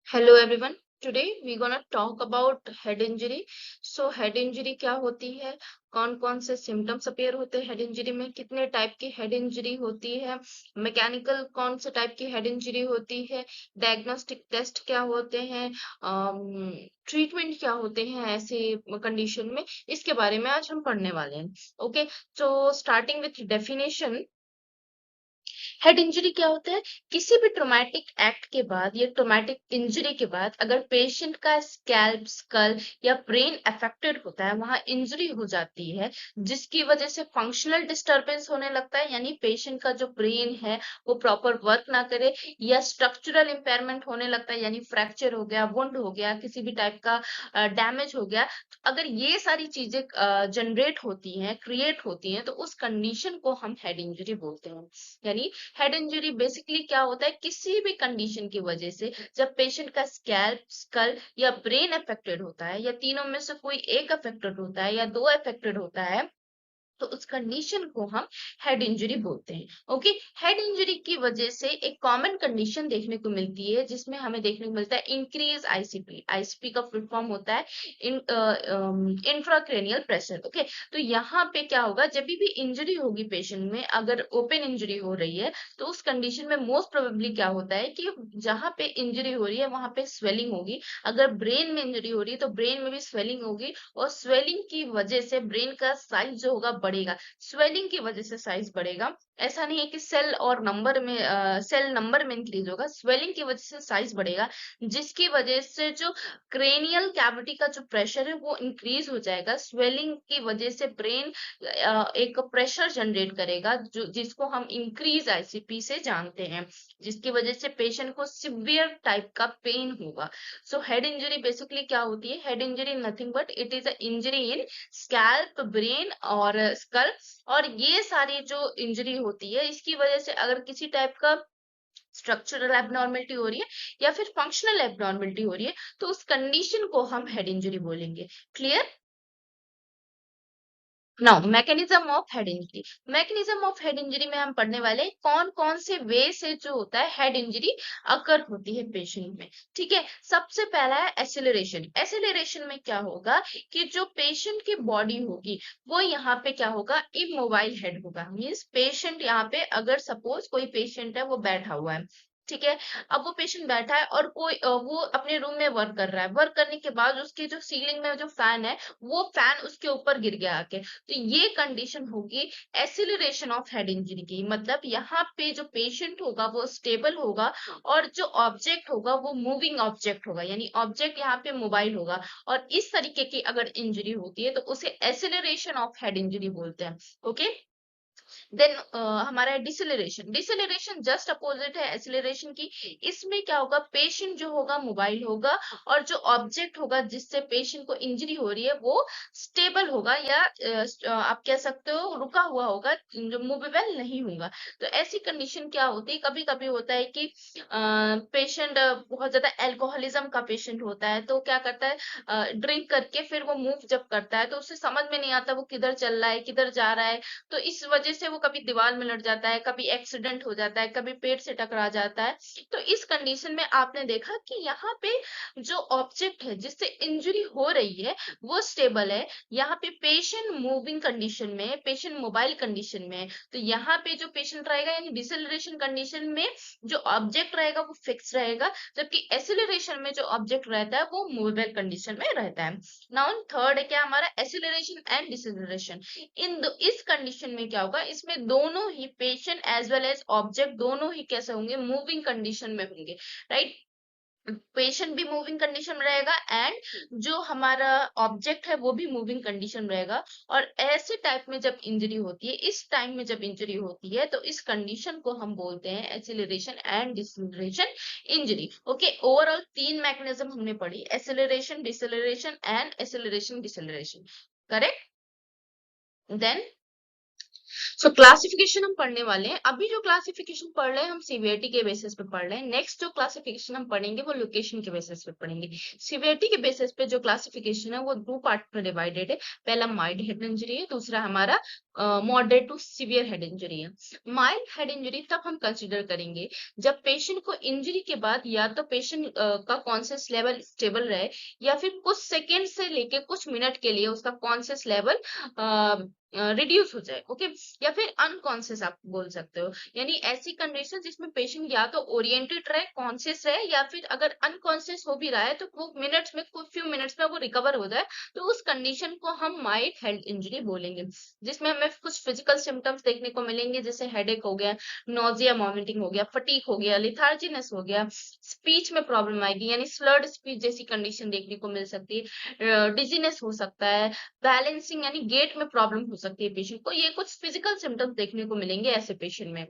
Hello everyone. Today we gonna talk about head injury. So head injury क्या होती है, कौन कौन से सिम्टम्स अपीयर होते हैं हेड इंजरी में, कितने टाइप की हेड इंजरी होती है, मैकेनिकल कौन से टाइप की हेड इंजरी होती है, डायग्नोस्टिक टेस्ट क्या होते हैं, ट्रीटमेंट क्या होते हैं ऐसे कंडीशन में, इसके बारे में आज हम पढ़ने वाले हैं। ओके, तो starting with definition. Head injury क्या होता है? किसी भी ट्रोमैटिक एक्ट के बाद या ट्रोमैटिक इंजरी के बाद अगर पेशेंट का स्कैल्प, स्कल या ब्रेन अफेक्टेड होता है, वहां इंजरी हो जाती है, जिसकी वजह से फंक्शनल डिस्टरबेंस होने लगता है, यानी पेशेंट का जो ब्रेन है वो प्रॉपर वर्क ना करे, या स्ट्रक्चरल इम्पेयरमेंट होने लगता है, यानी फ्रैक्चर हो गया, वुंड हो गया, किसी भी टाइप का डैमेज हो गया। अगर ये सारी चीजें जनरेट होती हैं, क्रिएट होती हैं, तो उस कंडीशन को हम हेड इंजरी बोलते हैं। यानी हेड इंजरी बेसिकली क्या होता है? किसी भी कंडीशन की वजह से जब पेशेंट का स्कैल्प, स्कल या ब्रेन अफेक्टेड होता है, या तीनों में से कोई एक अफेक्टेड होता है या दो अफेक्टेड होता है, तो उस कंडीशन को हम हेड इंजरी बोलते हैं। ओके, हेड इंजरी की वजह से एक कॉमन कंडीशन देखने को मिलती है, जिसमें हमें देखने को मिलता है इंक्रीज आईसीपी। आईसीपी का फुल फॉर्म होता है इंट्राक्रेनियल प्रेशर। ओके, तो यहाँ पे क्या होगा, जब भी इंजरी होगी पेशेंट में, अगर ओपन इंजरी हो रही है, तो उस कंडीशन में मोस्ट प्रोबेबली क्या होता है कि जहां पे इंजरी हो रही है वहां पे स्वेलिंग होगी। अगर ब्रेन में इंजरी हो रही है तो ब्रेन में भी स्वेलिंग होगी, और स्वेलिंग की वजह से ब्रेन का साइज जो होगा बढ़ेगा। स्वेलिंग की वजह से साइज बढ़ेगा। ऐसा नहीं है कि सेल और नंबर में सेल नंबर में इंक्रीज होगा, स्वेलिंग की वजह से साइज बढ़ेगा, जिसकी वजह से जो क्रेनियल कैविटी का जो प्रेशर है वो इंक्रीज हो जाएगा। स्वेलिंग की वजह से ब्रेन एक प्रेशर जनरेट करेगा, जो जिसको हम इंक्रीज आईसीपी से जानते हैं, जिसकी वजह से पेशेंट को सिवियर टाइप का पेन होगा। सो हेड इंजरी बेसिकली क्या होती है? Head injury nothing but it is a injury in scalp, brain और स्कल। और ये सारी जो इंजरी होती है, इसकी वजह से अगर किसी टाइप का स्ट्रक्चरल एबनॉर्मेलिटी हो रही है या फिर फंक्शनल एबनॉर्मेलिटी हो रही है, तो उस कंडीशन को हम हेड इंजरी बोलेंगे। Clear? Now mechanism of head injury. Mechanism of head injury में हम पढ़ने वाले हैं कौन कौन से वे से जो होता है हेड इंजरी अकर होती है पेशेंट में। ठीक है, सबसे पहला है एसिलरेशन। एसिलरेशन में क्या होगा कि जो पेशेंट की बॉडी होगी वो यहाँ पे क्या होगा, इमोबाइल हेड होगा। मीन्स पेशेंट यहाँ पे, अगर सपोज कोई पेशेंट है वो बैठा हुआ है, ठीक है, अब वो पेशेंट बैठा है और कोई वो अपने रूम में वर्क कर रहा है, वर्क करने के बाद उसकी जो सीलिंग में जो फैन है वो फैन उसके ऊपर गिर गया आके, तो ये कंडीशन होगी एसिलरेशन ऑफ हेड इंजरी की। मतलब यहाँ पे जो पेशेंट होगा वो स्टेबल होगा, और जो ऑब्जेक्ट होगा वो मूविंग ऑब्जेक्ट होगा, यानी ऑब्जेक्ट यहाँ पे मोबाइल होगा। और इस तरीके की अगर इंजरी होती है तो उसे एसिलरेशन ऑफ हेड इंजरी बोलते हैं। ओके, देन हमारा है डिसेलरेशन। डिसेलरेशन जस्ट अपोजिट है एसिलरेशन की। इसमें क्या होगा, पेशेंट जो होगा मोबाइल होगा, और जो ऑब्जेक्ट होगा जिससे पेशेंट को इंजरी हो रही है वो स्टेबल होगा, या आप कह सकते हो रुका हुआ होगा, जो मूवेबल नहीं होगा। तो ऐसी कंडीशन क्या होती है, कभी कभी होता है कि पेशेंट बहुत ज्यादा एल्कोहलिज्म का पेशेंट होता है, तो क्या करता है, ड्रिंक करके फिर वो मूव जब करता है तो उसे समझ में नहीं आता वो किधर चल रहा है, किधर जा रहा है। तो इस वजह से वो कभी दीवार में लड़ जाता है, कभी एक्सीडेंट हो जाता है, कभी पेड़ से टकरा जाता है। तो इस कंडीशन में आपने देखा कि यहाँ पे जो ऑब्जेक्ट है जिससे इंजरी हो रही है वो स्टेबल है। यहाँ पे पेशेंट मूविंग कंडीशन में, पेशेंट मोबाइल कंडीशन में है। तो यहाँ पे जो पेशेंट रहेगा, यानी डिसेलरेशन कंडीशन में जो ऑब्जेक्ट रहेगा वो फिक्स रहेगा, जबकि एसिलरेशन में जो ऑब्जेक्ट रहता है वो मूवेबल कंडीशन में रहता है। नाउ थर्ड है क्या हमारा, एसिलरेशन एंड डिसेलरेशन। इस कंडीशन में क्या होगा, इसमें दोनों ही patient as well as object दोनों ही कैसे होंगे, मूविंग कंडीशन में होंगे। राइट, पेशेंट भी मूविंग कंडीशन में रहेगा, एंड जो हमारा ऑब्जेक्ट है वो भी मूविंग कंडीशन में रहेगा। और ऐसे टाइप में जब इंजरी होती है, इस टाइम में जब इंजरी होती है, तो इस कंडीशन को हम बोलते हैं acceleration and deceleration injury. Okay, overall तीन मैकेनिज्म हमने पढ़ी, acceleration, deceleration and acceleration deceleration. Correct? Then so classification हम पढ़ने वाले हैं। अभी जो क्लासिफिकेशन पढ़ रहे हैं हम सीवियरिटी के बेसिस पे पढ़ रहे हैं। नेक्स्ट जो क्लासिफिकेशन हम पढ़ेंगे वो लोकेशन के बेसिस पे पढ़ेंगे। सीवियरिटी के बेसिस पे जो क्लासिफिकेशन है वो दो पार्ट में डिवाइडेड है। पहला माइल्ड हेड इंजरी है, दूसरा हमारा moderate to severe head injury है। माइल्ड हेड इंजरी तब हम कंसिडर करेंगे जब पेशेंट को इंजरी के बाद या तो पेशेंट का कॉन्शियस लेवल स्टेबल रहे या फिर कुछ सेकेंड से लेके कुछ मिनट के लिए उसका कॉन्शियस लेवल रिड्यूस हो जाए, ओके, या फिर अनकॉन्शियस आप बोल सकते हो। यानी ऐसी कंडीशन जिसमें पेशेंट या तो ओरिएंटेड रहे, कॉन्शियस रहे, या फिर अगर अनकॉन्शियस हो भी रहा है तो वो मिनट्स में, कुछ फ्यू मिनट्स में वो रिकवर हो जाए, तो उस कंडीशन को हम माइल्ड हेड इंजरी बोलेंगे। जिसमें हमें कुछ फिजिकल सिम्टम्स देखने को मिलेंगे, जैसे हेडेक हो गया, नोजिया वॉमिटिंग हो गया, फटीक हो गया, लिथार्जीनेस हो गया, स्पीच में प्रॉब्लम आएगी यानी स्लर्ड स्पीच जैसी कंडीशन देखने को मिल सकती है, डिजीनेस हो सकता है, बैलेंसिंग यानी गेट में प्रॉब्लम हो सकती है पेशेंट को। ये कुछ फिजिकल सिम्टम्स देखने को मिलेंगे ऐसे पेशेंट में।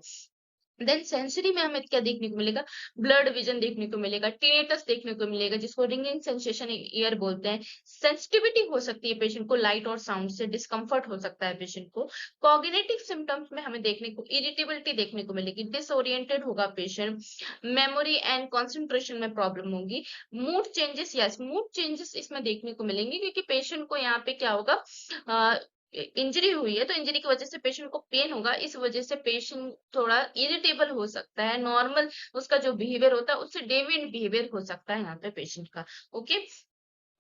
देन सेंसरी में हमें क्या देखने को मिलेगा, ब्लड विजन देखने को मिलेगा, टिनेटस देखने को मिलेगा जिसको रिंगिंग सेंसेशन ईयर बोलते हैं, सेंसिटिविटी हो सकती है पेशेंट को लाइट और साउंड से, डिस्कम्फर्ट हो सकता है पेशेंट को। कॉग्निटिव सिम्टम्स में हमें देखने को इरिटेबिलिटी देखने को मिलेगी, डिसोरिएंटेड होगा पेशेंट, मेमोरी एंड कंसंट्रेशन में प्रॉब्लम होगी, mood changes, yes mood changes इसमें देखने को मिलेंगे क्योंकि पेशेंट को यहाँ पे क्या होगा, इंजरी हुई है तो इंजरी की वजह से पेशेंट को पेन होगा, इस वजह से पेशेंट थोड़ा इरिटेबल हो सकता है, नॉर्मल उसका जो बिहेवियर होता है उससे डेविएंट बिहेवियर हो सकता है यहाँ पे पेशेंट का, ओके।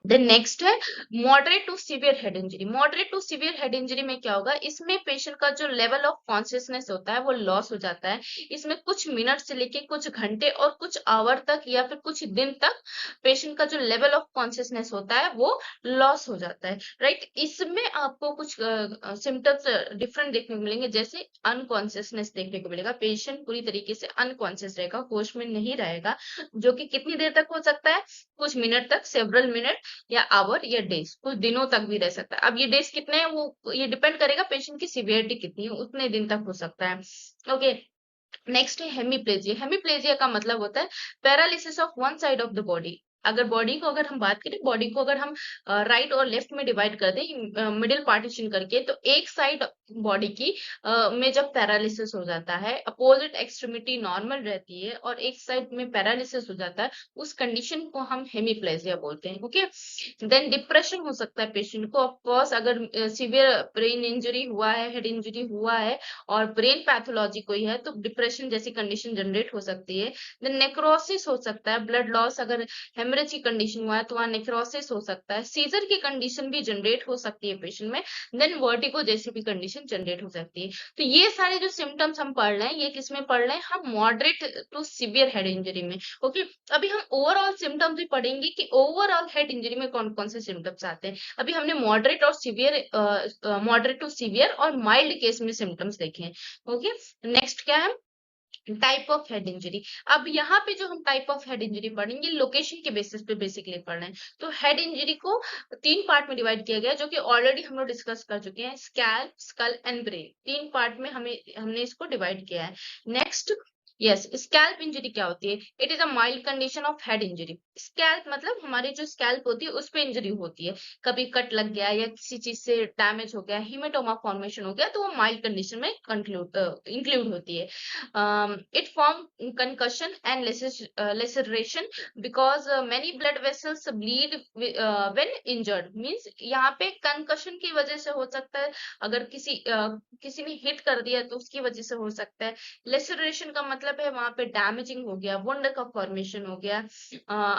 देन नेक्स्ट है moderate to severe head injury. Moderate to severe head injury में क्या होगा, इसमें पेशेंट का जो लेवल ऑफ कॉन्शियसनेस होता है वो लॉस हो जाता है। इसमें कुछ मिनट से लेके कुछ घंटे और कुछ आवर तक या फिर कुछ दिन तक पेशेंट का जो लेवल ऑफ कॉन्शियसनेस होता है वो लॉस हो जाता है, राइट। इसमें आपको कुछ सिम्टम्स डिफरेंट देखने को मिलेंगे, जैसे अनकॉन्शियसनेस देखने को मिलेगा, पेशेंट पूरी तरीके से अनकॉन्शियस रहेगा, होश में नहीं रहेगा, जो कि कितनी देर तक हो सकता है, कुछ मिनट तक, सेवरल मिनट या आवर या डेज, कुछ दिनों तक भी रह सकता है। अब ये डेज कितने हैं वो ये डिपेंड करेगा पेशेंट की सीवियरिटी कितनी है, उतने दिन तक हो सकता है, ओके। नेक्स्ट है हेमीप्लेजिया। हेमीप्लेजिया का मतलब होता है paralysis of one side of the body. अगर बॉडी को अगर हम बात करें, बॉडी को अगर हम राइट और लेफ्ट में डिवाइड कर दें मिडिल पार्टीशन करके, तो एक साइड बॉडी की में जब पैरालिसिस हो जाता है, अपोजिट एक्सट्रीमिटी नॉर्मल रहती है और एक साइड में पैरालिसिस हो जाता है, उस कंडीशन को हम हेमीप्लेजिया बोलते हैं, ओके। देन डिप्रेशन हो सकता है पेशेंट को, ऑफकोर्स अगर सीवियर ब्रेन इंजरी हुआ है, हेड इंजरी हुआ है और ब्रेन पैथोलॉजी कोई है तो डिप्रेशन जैसी कंडीशन जनरेट हो सकती है। देन नेक्रोसिस हो सकता है, ब्लड लॉस, अगर हेमरेज की कंडीशन हुआ है तो वहाँ नेक्रोसिस हो सकता है, सीजर की कंडीशन भी जनरेट हो सकती है पेशेंट में, देन वर्टिगो जैसी भी कंडीशन जनरेट हो सकती है। तो ये सारे जो सिम्टम्स हम पढ़ रहे हैं ये किसमें पढ़ रहे हैं, हम moderate to severe head injury में, ओके। अभी हम ओवरऑल सिम्टम्स भी पढ़ेंगे कि ओवरऑल हेड इंजरी में कौन कौन से सिम्टम्स आते हैं। अभी हमने मॉडरेट और सीवियर, मॉडरेट टू सीवियर और माइल्ड केस में सिम्टम्स देखे हैं, ओके। नेक्स्ट क्या है, टाइप ऑफ हेड इंजरी। अब यहाँ पे जो हम टाइप ऑफ हेड इंजरी पढ़ेंगे लोकेशन के बेसिस पे बेसिकली पढ़ रहे हैं। तो हेड इंजरी को तीन पार्ट में डिवाइड किया गया है, जो कि ऑलरेडी हम लोग डिस्कस कर चुके हैं, स्कैल्प, स्कल एंड ब्रेन, तीन पार्ट में हमने इसको डिवाइड किया है। नेक्स्ट, यस, स्कैल्प इंजरी क्या होती है, it is a mild condition of head injury. Scalp मतलब हमारी जो स्कैल्प होती है उस पे इंजरी होती है, कभी कट लग गया या किसी चीज से डैमेज हो गया, हेमेटोमा फॉर्मेशन हो गया, तो वो माइल्ड कंडीशन में इंक्लूड होती है। It form concussion and laceration because many blood vessels bleed when injured, means यहाँ पे concussion की वजह से हो सकता है, अगर किसी ने हिट कर दिया तो उसकी वजह से हो सकता है। लेसरेशन का मतलब है वहां पे डैमेजिंग हो गया, वुंड का फॉर्मेशन हो गया,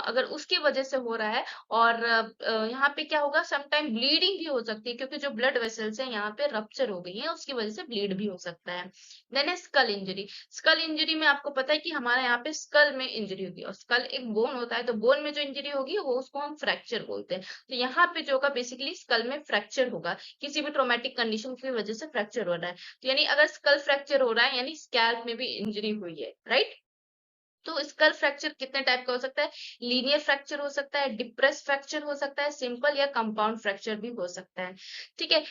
अगर उसकी वजह से हो रहा है। और यहाँ पे क्या होगा, समटाइम ब्लीडिंग भी हो सकती है क्योंकि जो ब्लड वेसल्स है यहाँ पे रप्चर हो गई है, उसकी वजह से ब्लीड भी हो सकता है। देन है स्कल इंजरी। स्कल इंजरी में आपको पता है कि हमारे यहाँ पे स्कल में इंजरी होगी, और स्कल एक बोन होता है, तो बोन में जो इंजरी होगी वो उसको हम फ्रैक्चर बोलते हैं। तो यहाँ पे जो होगा बेसिकली स्कल में फ्रैक्चर होगा, किसी भी ट्रोमेटिक कंडीशन की वजह से फ्रैक्चर हो रहा है। तो यानी अगर स्कल फ्रैक्चर हो रहा है यानी स्कैल्प में भी इंजरी हुई है, राइट। तो स्कल फ्रैक्चर कितने टाइप का हो सकता है, लीनियर फ्रैक्चर हो सकता है, डिप्रेस फ्रैक्चर हो सकता है, सिंपल या कंपाउंड फ्रैक्चर भी हो सकता है, ठीक है।